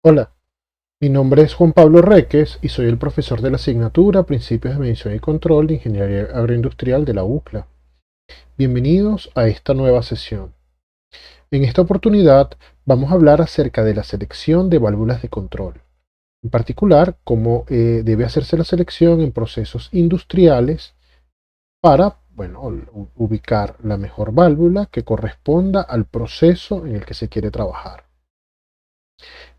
Hola, mi nombre es Juan Pablo Reques y soy el profesor de la asignatura Principios de Medición y Control de Ingeniería Agroindustrial de la UCLA. Bienvenidos a esta nueva sesión. En esta oportunidad vamos a hablar acerca de la selección de válvulas de control. En particular, cómo debe hacerse la selección en procesos industriales para, ubicar la mejor válvula que corresponda al proceso en el que se quiere trabajar.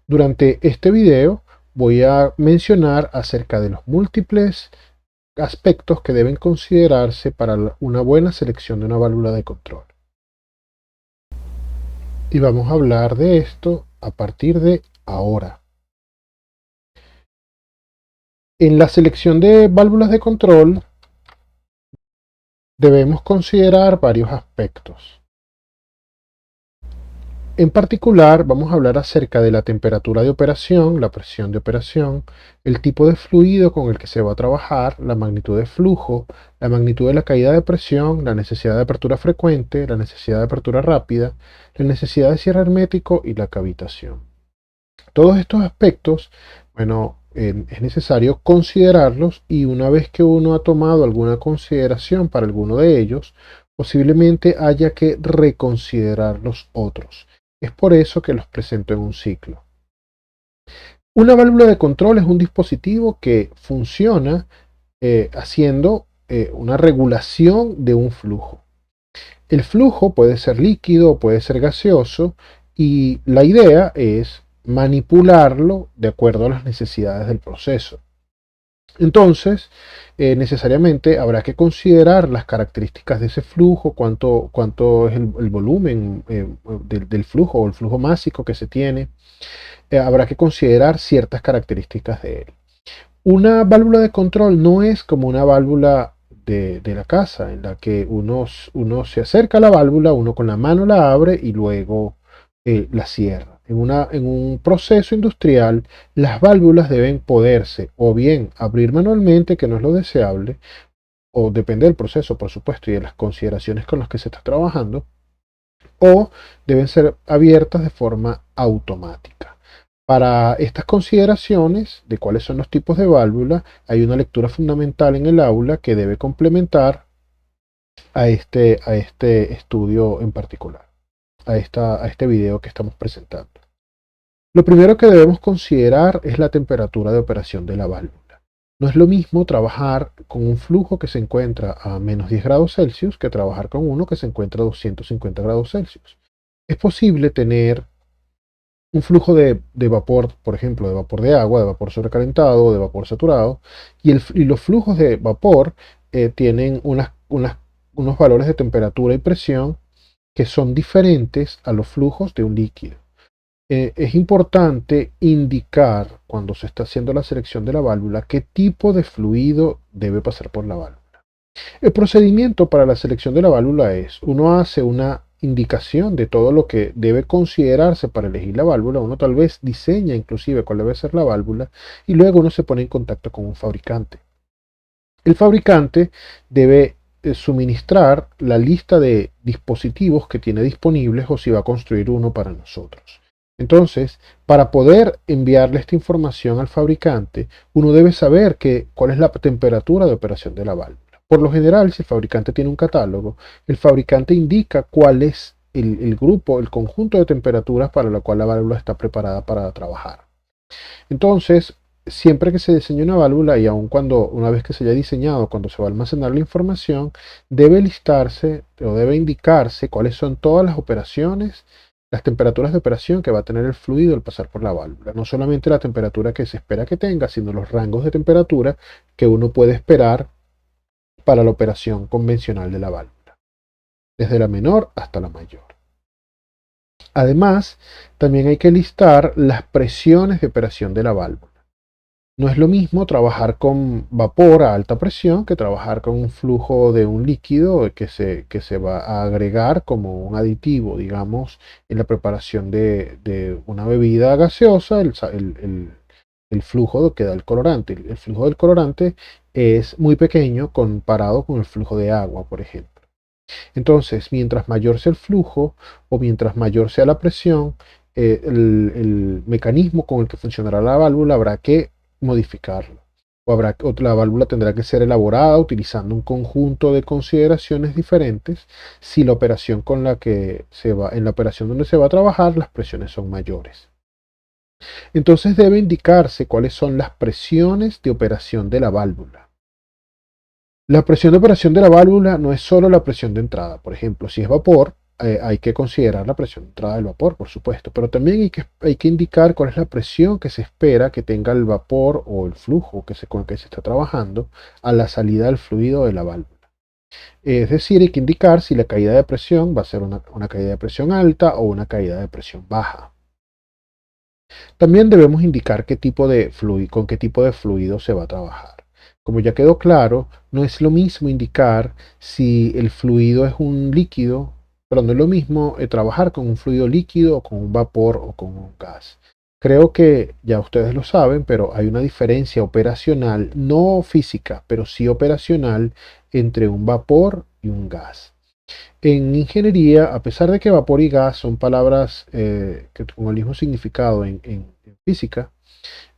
Durante este video voy a mencionar acerca de los múltiples aspectos que deben considerarse para una buena selección de una válvula de control. Y vamos a hablar de esto a partir de ahora. En la selección de válvulas de control debemos considerar varios aspectos. En particular, vamos a hablar acerca de la temperatura de operación, la presión de operación, el tipo de fluido con el que se va a trabajar, la magnitud de flujo, la magnitud de la caída de presión, la necesidad de apertura frecuente, la necesidad de apertura rápida, la necesidad de cierre hermético y la cavitación. Todos estos aspectos, es necesario considerarlos y una vez que uno ha tomado alguna consideración para alguno de ellos, posiblemente haya que reconsiderar los otros. Es por eso que los presento en un ciclo. Una válvula de control es un dispositivo que funciona haciendo una regulación de un flujo. El flujo puede ser líquido o puede ser gaseoso y la idea es manipularlo de acuerdo a las necesidades del proceso. Entonces, necesariamente habrá que considerar las características de ese flujo, cuánto es el volumen del flujo o el flujo másico que se tiene. Habrá que considerar ciertas características de él. Una válvula de control no es como una válvula de la casa, en la que uno se acerca a la válvula, uno con la mano la abre y luego la cierra. En un proceso industrial, las válvulas deben poderse o bien abrir manualmente, que no es lo deseable, o depende del proceso, por supuesto, y de las consideraciones con las que se está trabajando, o deben ser abiertas de forma automática. Para estas consideraciones de cuáles son los tipos de válvula, hay una lectura fundamental en el aula que debe complementar a este estudio en particular, a este video que estamos presentando. Lo primero que debemos considerar es la temperatura de operación de la válvula. No es lo mismo trabajar con un flujo que se encuentra a menos 10 grados Celsius que trabajar con uno que se encuentra a 250 grados Celsius. Es posible tener un flujo de vapor, por ejemplo, de vapor de agua, de vapor sobrecalentado, de vapor saturado, y los flujos de vapor tienen unos valores de temperatura y presión que son diferentes a los flujos de un líquido. Es importante indicar cuando se está haciendo la selección de la válvula qué tipo de fluido debe pasar por la válvula. El procedimiento para la selección de la válvula es, uno hace una indicación de todo lo que debe considerarse para elegir la válvula, uno tal vez diseña inclusive cuál debe ser la válvula y luego uno se pone en contacto con un fabricante. El fabricante debe suministrar la lista de dispositivos que tiene disponibles o si va a construir uno para nosotros. Entonces, para poder enviarle esta información al fabricante, uno debe saber cuál es la temperatura de operación de la válvula. Por lo general, si el fabricante tiene un catálogo, el fabricante indica cuál es el grupo, el conjunto de temperaturas para la cual la válvula está preparada para trabajar. Entonces, siempre que se diseñe una válvula y aun cuando una vez que se haya diseñado, cuando se va a almacenar la información, debe listarse o debe indicarse cuáles son todas las operaciones, las temperaturas de operación que va a tener el fluido al pasar por la válvula. No solamente la temperatura que se espera que tenga, sino los rangos de temperatura que uno puede esperar para la operación convencional de la válvula, desde la menor hasta la mayor. Además, también hay que listar las presiones de operación de la válvula. No es lo mismo trabajar con vapor a alta presión que trabajar con un flujo de un líquido que se va a agregar como un aditivo, digamos, en la preparación de una bebida gaseosa, el flujo que da el colorante. El flujo del colorante es muy pequeño comparado con el flujo de agua, por ejemplo. Entonces, mientras mayor sea el flujo o mientras mayor sea la presión, el mecanismo con el que funcionará la válvula habrá que modificarlo. O la válvula tendrá que ser elaborada utilizando un conjunto de consideraciones diferentes si la operación en la operación donde se va a trabajar las presiones son mayores. Entonces debe indicarse cuáles son las presiones de operación de la válvula. La presión de operación de la válvula no es solo la presión de entrada. Por ejemplo, si es vapor, hay que considerar la presión de entrada del vapor, por supuesto, pero también hay que indicar cuál es la presión que se espera que tenga el vapor o el flujo con el que se está trabajando a la salida del fluido de la válvula. Es decir, hay que indicar si la caída de presión va a ser una caída de presión alta o una caída de presión baja. También debemos indicar con qué tipo de fluido se va a trabajar. Como ya quedó claro, no es lo mismo indicar si el fluido es un líquido, pero no es lo mismo trabajar con un fluido líquido o con un vapor o con un gas. Creo que ya ustedes lo saben, pero hay una diferencia operacional, no física, pero sí operacional, entre un vapor y un gas. En ingeniería, a pesar de que vapor y gas son palabras que con el mismo significado en física,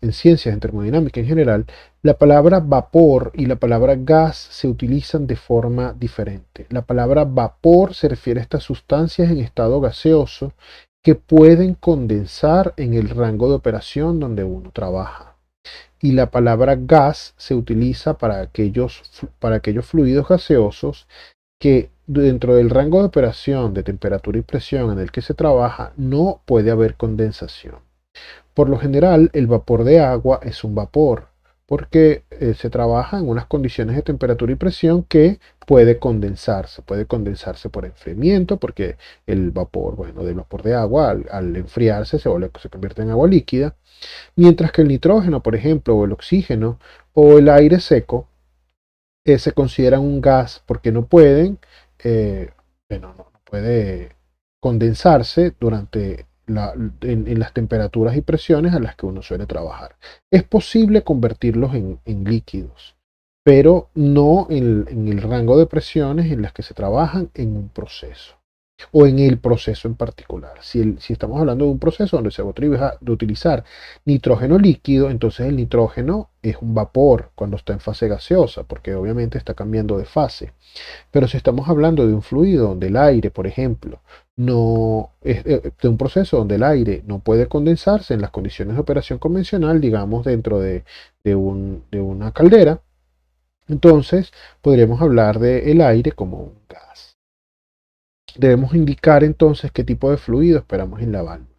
en ciencias, en termodinámica en general, la palabra vapor y la palabra gas se utilizan de forma diferente. La palabra vapor se refiere a estas sustancias en estado gaseoso que pueden condensar en el rango de operación donde uno trabaja. Y la palabra gas se utiliza para aquellos fluidos gaseosos que dentro del rango de operación de temperatura y presión en el que se trabaja no puede haber condensación. Por lo general, el vapor de agua es un vapor porque se trabaja en unas condiciones de temperatura y presión que puede condensarse por enfriamiento, porque el vapor, bueno, del vapor de agua al enfriarse se convierte en agua líquida, mientras que el nitrógeno, por ejemplo, o el oxígeno o el aire seco se consideran un gas porque no pueden, bueno, no puede condensarse en las temperaturas y presiones a las que uno suele trabajar. Es posible convertirlos en líquidos, pero no en el rango de presiones en las que se trabajan en un proceso o en el proceso en particular. Si estamos hablando de un proceso donde se va a utilizar nitrógeno líquido, entonces el nitrógeno es un vapor cuando está en fase gaseosa, porque obviamente está cambiando de fase. Pero si estamos hablando de un fluido donde el aire, por ejemplo, no es de un proceso donde el aire no puede condensarse en las condiciones de operación convencional, digamos dentro de una caldera, entonces podríamos hablar del aire como un gas. Debemos indicar entonces qué tipo de fluido esperamos en la válvula.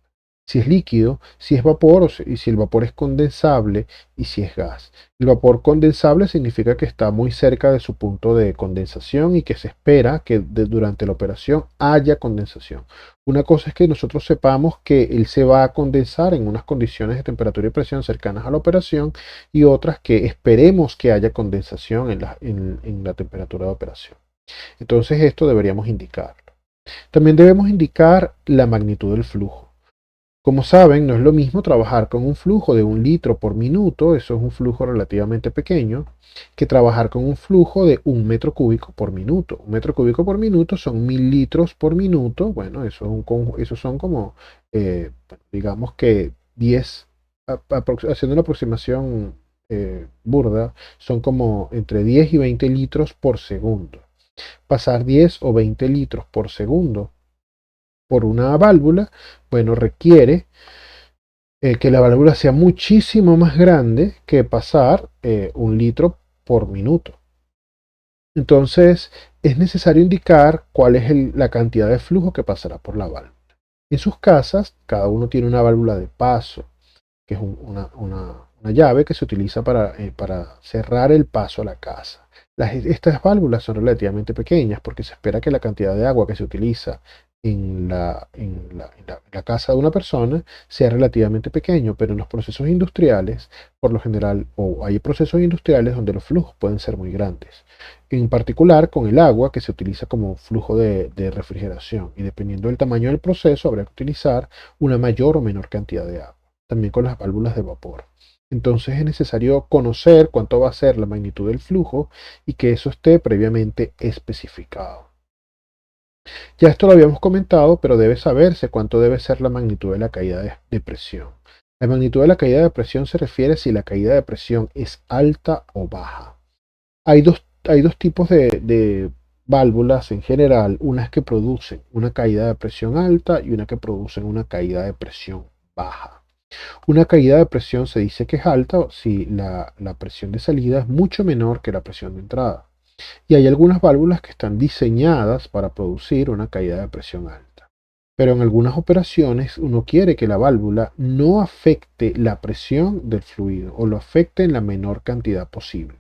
Si es líquido, si es vapor y si el vapor es condensable y si es gas. El vapor condensable significa que está muy cerca de su punto de condensación y que se espera que durante la operación haya condensación. Una cosa es que nosotros sepamos que él se va a condensar en unas condiciones de temperatura y presión cercanas a la operación y otras que esperemos que haya condensación en la temperatura de operación. Entonces esto deberíamos indicar. También debemos indicar la magnitud del flujo. Como saben, no es lo mismo trabajar con un flujo de 1 litro por minuto, eso es un flujo relativamente pequeño, que trabajar con un flujo de 1 metro cúbico por minuto. 1 metro cúbico por minuto son 1000 litros por minuto. Bueno, eso son como, digamos que 10, haciendo una aproximación burda, son como entre 10 y 20 litros por segundo. Pasar 10 o 20 litros por segundo por una válvula, bueno, requiere que la válvula sea muchísimo más grande que pasar 1 litro por minuto. Entonces, es necesario indicar cuál es la cantidad de flujo que pasará por la válvula. En sus casas, cada uno tiene una válvula de paso, que es una llave que se utiliza para cerrar el paso a la casa. Estas válvulas son relativamente pequeñas porque se espera que la cantidad de agua que se utiliza en la casa de una persona sea relativamente pequeño, pero en los procesos industriales, por lo general, o hay procesos industriales donde los flujos pueden ser muy grandes. En particular con el agua que se utiliza como flujo de refrigeración y dependiendo del tamaño del proceso habrá que utilizar una mayor o menor cantidad de agua. También con las válvulas de vapor. Entonces es necesario conocer cuánto va a ser la magnitud del flujo y que eso esté previamente especificado. Ya esto lo habíamos comentado, pero debe saberse cuánto debe ser la magnitud de la caída de presión. La magnitud de la caída de presión se refiere si la caída de presión es alta o baja. Hay dos tipos de válvulas en general, unas que producen una caída de presión alta y una que producen una caída de presión baja. Una caída de presión se dice que es alta si la presión de salida es mucho menor que la presión de entrada. Y hay algunas válvulas que están diseñadas para producir una caída de presión alta. Pero en algunas operaciones uno quiere que la válvula no afecte la presión del fluido o lo afecte en la menor cantidad posible.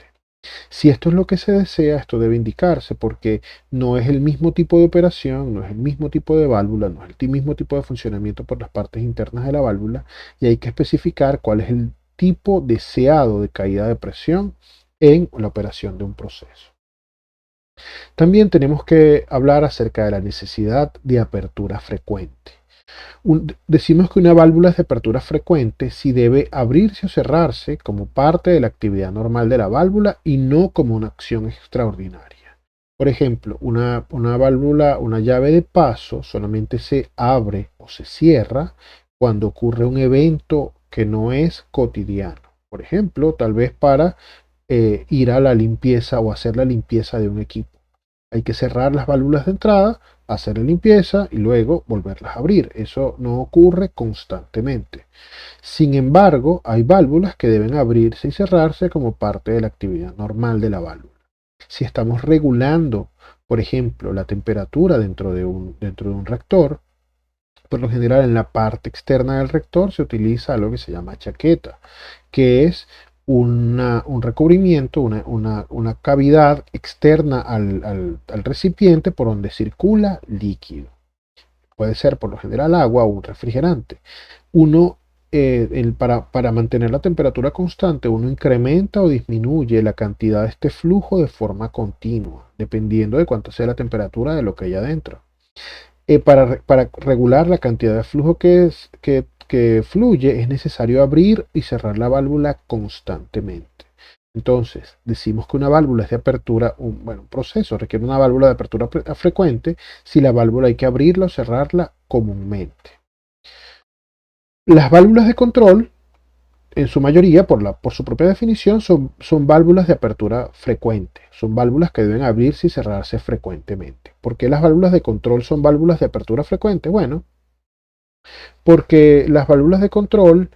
Si esto es lo que se desea, esto debe indicarse porque no es el mismo tipo de operación, no es el mismo tipo de válvula, no es el mismo tipo de funcionamiento por las partes internas de la válvula y hay que especificar cuál es el tipo deseado de caída de presión en la operación de un proceso. También tenemos que hablar acerca de la necesidad de apertura frecuente. Decimos que una válvula es de apertura frecuente si debe abrirse o cerrarse como parte de la actividad normal de la válvula y no como una acción extraordinaria. Por ejemplo, una válvula, una llave de paso solamente se abre o se cierra cuando ocurre un evento que no es cotidiano. Por ejemplo, tal vez para ir a la limpieza o hacer la limpieza de un equipo. Hay que cerrar las válvulas de entrada, hacer la limpieza y luego volverlas a abrir. Eso no ocurre constantemente. Sin embargo, hay válvulas que deben abrirse y cerrarse como parte de la actividad normal de la válvula. Si estamos regulando, por ejemplo, la temperatura dentro de un reactor, por lo general en la parte externa del reactor se utiliza algo que se llama chaqueta, que es un recubrimiento, una cavidad externa al recipiente por donde circula líquido. Puede ser por lo general agua o un refrigerante. Uno, para mantener la temperatura constante, uno incrementa o disminuye la cantidad de este flujo de forma continua, dependiendo de cuánto sea la temperatura de lo que hay adentro. Para regular la cantidad de flujo que fluye, es necesario abrir y cerrar la válvula constantemente. Entonces, decimos que una válvula es de apertura, un proceso requiere una válvula de apertura frecuente si la válvula hay que abrirla o cerrarla comúnmente. Las válvulas de control, en su mayoría, por su propia definición, son válvulas de apertura frecuente. Son válvulas que deben abrirse y cerrarse frecuentemente. ¿Por qué las válvulas de control son válvulas de apertura frecuente? Bueno, porque las válvulas de control,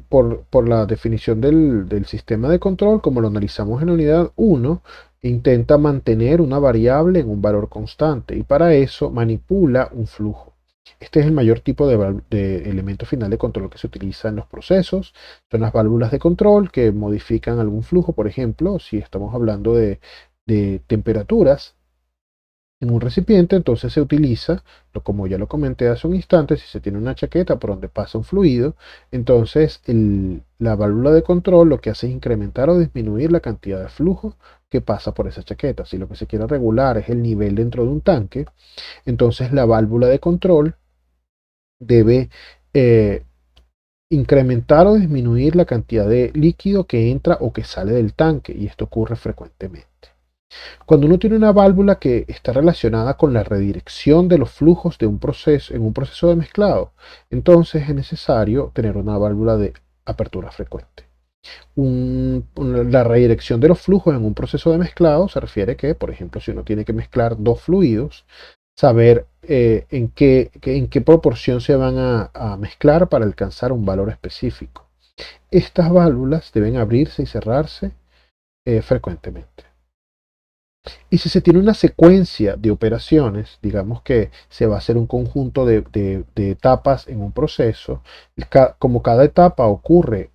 por la definición del sistema de control, como lo analizamos en la unidad 1, intenta mantener una variable en un valor constante y para eso manipula un flujo. Este es el mayor tipo de elemento final de control que se utiliza en los procesos. Son las válvulas de control que modifican algún flujo, por ejemplo, si estamos hablando de temperaturas en un recipiente, entonces se utiliza, como ya lo comenté hace un instante, si se tiene una chaqueta por donde pasa un fluido, entonces la válvula de control lo que hace es incrementar o disminuir la cantidad de flujo que pasa por esa chaqueta. Si lo que se quiere regular es el nivel dentro de un tanque, entonces la válvula de control debe eh, incrementar o disminuir la cantidad de líquido que entra o que sale del tanque, y esto ocurre frecuentemente. Cuando uno tiene una válvula que está relacionada con la redirección de los flujos de un proceso, en un proceso de mezclado, entonces es necesario tener una válvula de apertura frecuente. La redirección de los flujos en un proceso de mezclado se refiere que, por ejemplo, si uno tiene que mezclar dos fluidos, saber en qué proporción se van a mezclar para alcanzar un valor específico. Estas válvulas deben abrirse y cerrarse frecuentemente. Y si se tiene una secuencia de operaciones, digamos que se va a hacer un conjunto de etapas en un proceso, como cada etapa ocurre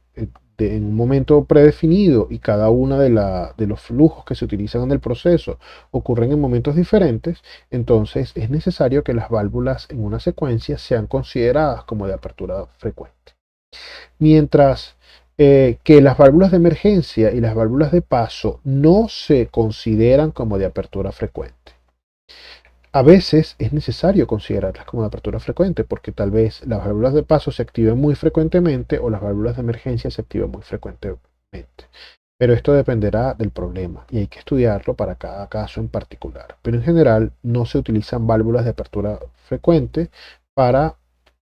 en un momento predefinido y cada una de los flujos que se utilizan en el proceso ocurren en momentos diferentes, entonces es necesario que las válvulas en una secuencia sean consideradas como de apertura frecuente. Mientras que las válvulas de emergencia y las válvulas de paso no se consideran como de apertura frecuente. A veces es necesario considerarlas como de apertura frecuente porque tal vez las válvulas de paso se activen muy frecuentemente o las válvulas de emergencia se activen muy frecuentemente. pero esto dependerá del problema y hay que estudiarlo para cada caso en particular. Pero en general no se utilizan válvulas de apertura frecuente para,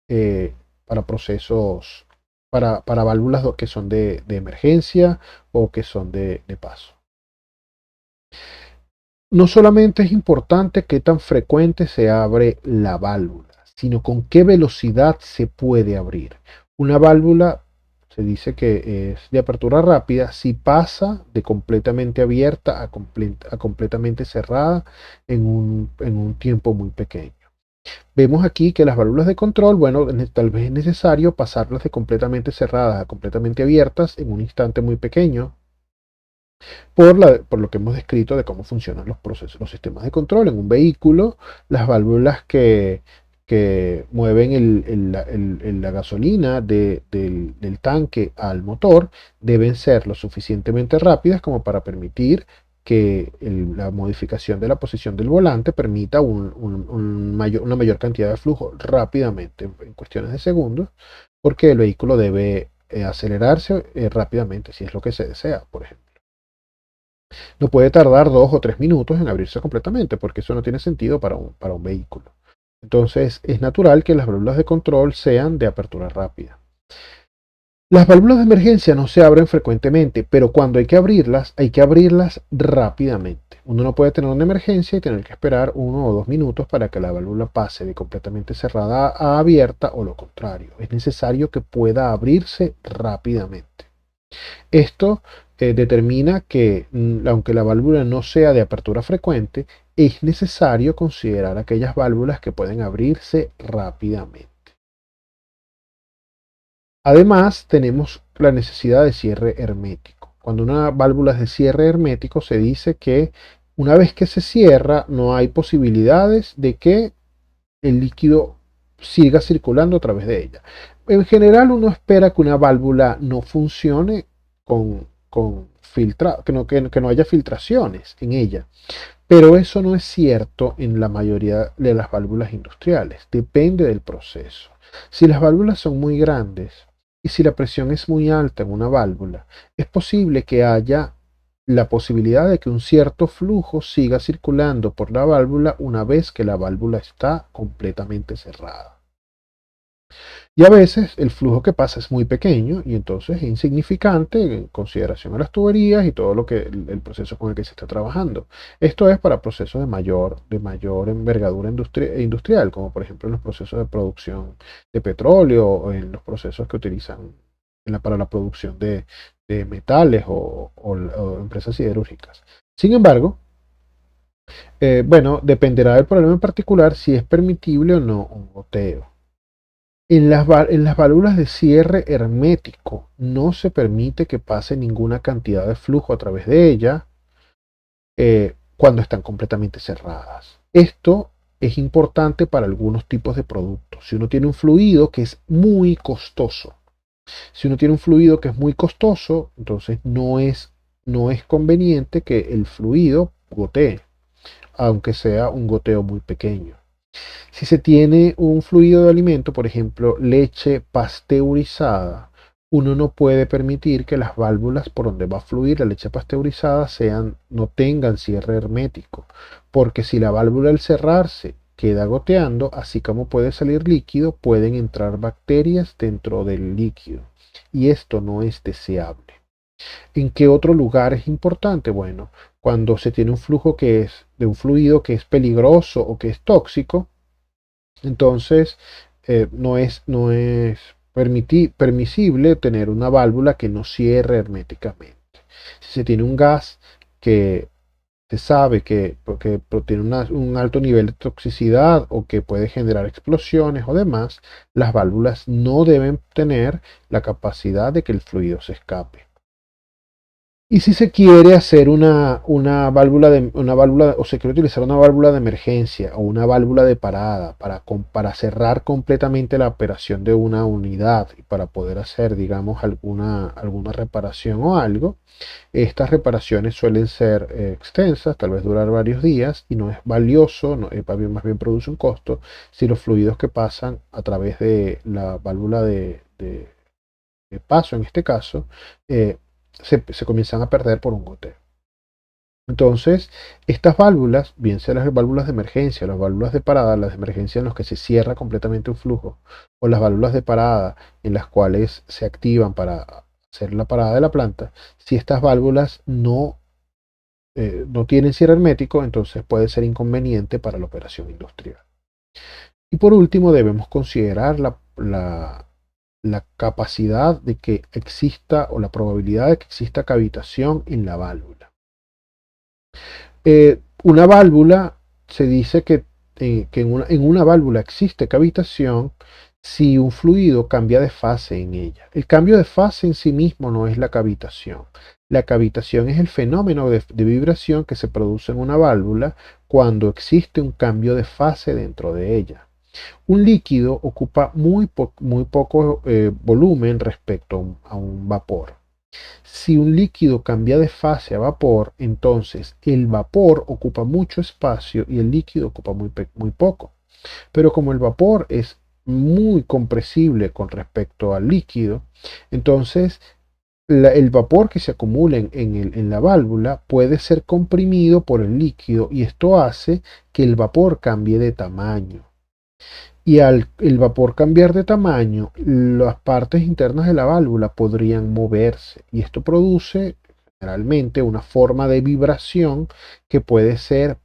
eh, para procesos, para válvulas que son de emergencia o que son de paso. No solamente es importante qué tan frecuente se abre la válvula, sino con qué velocidad se puede abrir. Una válvula se dice que es de apertura rápida si pasa de completamente abierta a completamente cerrada en un tiempo muy pequeño. Vemos aquí que las válvulas de control, bueno, tal vez es necesario pasarlas de completamente cerradas a completamente abiertas en un instante muy pequeño, por lo que hemos descrito de cómo funcionan los procesos, los sistemas de control en un vehículo, las válvulas que mueven la gasolina del tanque al motor deben ser lo suficientemente rápidas como para permitir que la modificación de la posición del volante permita una mayor cantidad de flujo rápidamente, en cuestiones de segundos, porque el vehículo debe acelerarse rápidamente, si es lo que se desea, por ejemplo. No puede tardar 2 o 3 minutos en abrirse completamente, porque eso no tiene sentido para un vehículo. Entonces es natural que las válvulas de control sean de apertura rápida. Las válvulas de emergencia no se abren frecuentemente, pero cuando hay que abrirlas rápidamente. Uno no puede tener una emergencia y tener que esperar 1 o 2 minutos para que la válvula pase de completamente cerrada a abierta o lo contrario. Es necesario que pueda abrirse rápidamente. Esto determina que, aunque la válvula no sea de apertura frecuente, es necesario considerar aquellas válvulas que pueden abrirse rápidamente. Además, tenemos la necesidad de cierre hermético. Cuando una válvula es de cierre hermético, se dice que una vez que se cierra, no hay posibilidades de que el líquido siga circulando a través de ella. En general, uno espera que una válvula no funcione que no haya filtraciones en ella. Pero eso no es cierto en la mayoría de las válvulas industriales. Depende del proceso. Si las válvulas son muy grandes y si la presión es muy alta en una válvula, es posible que haya la posibilidad de que un cierto flujo siga circulando por la válvula una vez que la válvula está completamente cerrada. Y a veces el flujo que pasa es muy pequeño y entonces es insignificante en consideración a las tuberías y todo lo que el proceso con el que se está trabajando. Esto es para procesos de mayor envergadura industrial, como por ejemplo en los procesos de producción de petróleo o en los procesos que utilizan para la producción de metales o empresas siderúrgicas. Sin embargo, bueno, dependerá del problema en particular si es permitible o no un goteo. En las válvulas de cierre hermético no se permite que pase ninguna cantidad de flujo a través de ella cuando están completamente cerradas. Esto es importante para algunos tipos de productos. Si uno tiene un fluido que es muy costoso, entonces no es conveniente que el fluido gotee, aunque sea un goteo muy pequeño. Si se tiene un fluido de alimento, por ejemplo, leche pasteurizada, uno no puede permitir que las válvulas por donde va a fluir la leche pasteurizada no tengan cierre hermético, porque si la válvula al cerrarse queda goteando, así como puede salir líquido, pueden entrar bacterias dentro del líquido, y esto no es deseable. ¿En qué otro lugar es importante? Bueno, cuando se tiene un flujo que es de un fluido que es peligroso o que es tóxico, entonces no es permisible tener una válvula que no cierre herméticamente. Si se tiene un gas que se sabe que tiene un alto nivel de toxicidad o que puede generar explosiones o demás, las válvulas no deben tener la capacidad de que el fluido se escape. Y si se quiere hacer una válvula, o se quiere utilizar una válvula de emergencia o una válvula de parada para cerrar completamente la operación de una unidad y para poder hacer, digamos, alguna reparación o algo, estas reparaciones suelen ser extensas, tal vez durar varios días y no es valioso, más bien produce un costo si los fluidos que pasan a través de la válvula de paso, en este caso, se comienzan a perder por un goteo. Entonces, estas válvulas, bien sean las válvulas de emergencia, las válvulas de parada, las de emergencia en las que se cierra completamente un flujo, o las válvulas de parada en las cuales se activan para hacer la parada de la planta, si estas válvulas no tienen cierre hermético, entonces puede ser inconveniente para la operación industrial. Y por último, debemos considerar la capacidad de que exista o la probabilidad de que exista cavitación en la válvula. Una válvula, se dice que en una válvula existe cavitación si un fluido cambia de fase en ella. El cambio de fase en sí mismo no es la cavitación. La cavitación es el fenómeno de vibración que se produce en una válvula cuando existe un cambio de fase dentro de ella. Un líquido ocupa muy poco volumen respecto a un vapor. Si un líquido cambia de fase a vapor, entonces el vapor ocupa mucho espacio y el líquido ocupa muy poco. Pero como el vapor es muy compresible con respecto al líquido, entonces el vapor que se acumula en la válvula puede ser comprimido por el líquido y esto hace que el vapor cambie de tamaño. Y al el vapor cambiar de tamaño, las partes internas de la válvula podrían moverse y esto produce generalmente una forma de vibración que puede ser,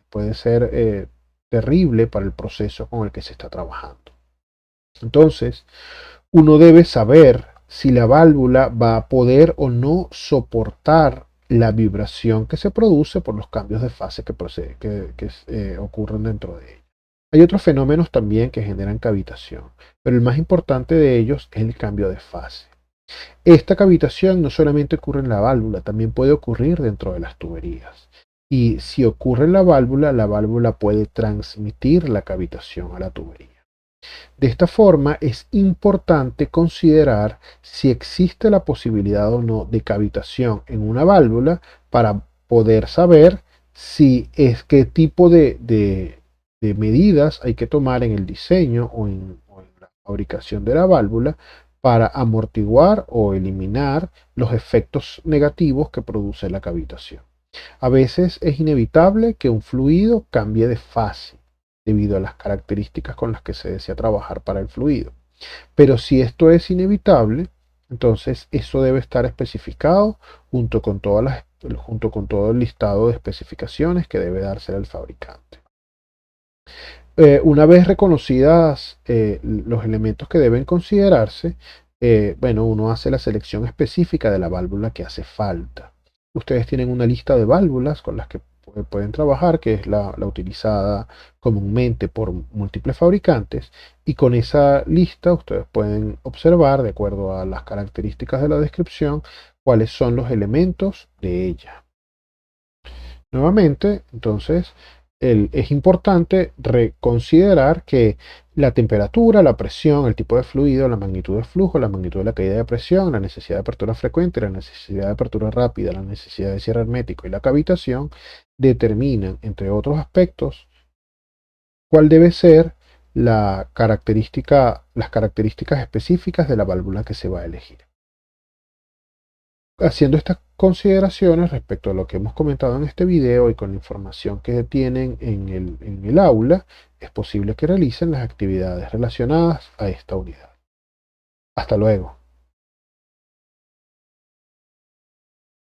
puede ser terrible para el proceso con el que se está trabajando. Entonces, uno debe saber si la válvula va a poder o no soportar la vibración que se produce por los cambios de fase que ocurren dentro de ella. Hay otros fenómenos también que generan cavitación, pero el más importante de ellos es el cambio de fase. Esta cavitación no solamente ocurre en la válvula, también puede ocurrir dentro de las tuberías. Y si ocurre en la válvula puede transmitir la cavitación a la tubería. De esta forma es importante considerar si existe la posibilidad o no de cavitación en una válvula para poder saber si es qué tipo de medidas hay que tomar en el diseño o en la fabricación de la válvula para amortiguar o eliminar los efectos negativos que produce la cavitación. A veces es inevitable que un fluido cambie de fase debido a las características con las que se desea trabajar para el fluido. Pero si esto es inevitable, entonces eso debe estar especificado junto con todo el listado de especificaciones que debe darse al fabricante. Una vez reconocidas los elementos que deben considerarse, uno hace la selección específica de la válvula que hace falta. Ustedes tienen una lista de válvulas con las que pueden trabajar, que es la utilizada comúnmente por múltiples fabricantes, y con esa lista ustedes pueden observar, de acuerdo a las características de la descripción, cuáles son los elementos de ella. Nuevamente, entonces, es importante reconsiderar que la temperatura, la presión, el tipo de fluido, la magnitud de flujo, la magnitud de la caída de presión, la necesidad de apertura frecuente, la necesidad de apertura rápida, la necesidad de cierre hermético y la cavitación determinan, entre otros aspectos, cuál debe ser las características específicas de la válvula que se va a elegir. Haciendo estas consideraciones respecto a lo que hemos comentado en este video y con la información que tienen en el aula, es posible que realicen las actividades relacionadas a esta unidad. Hasta luego.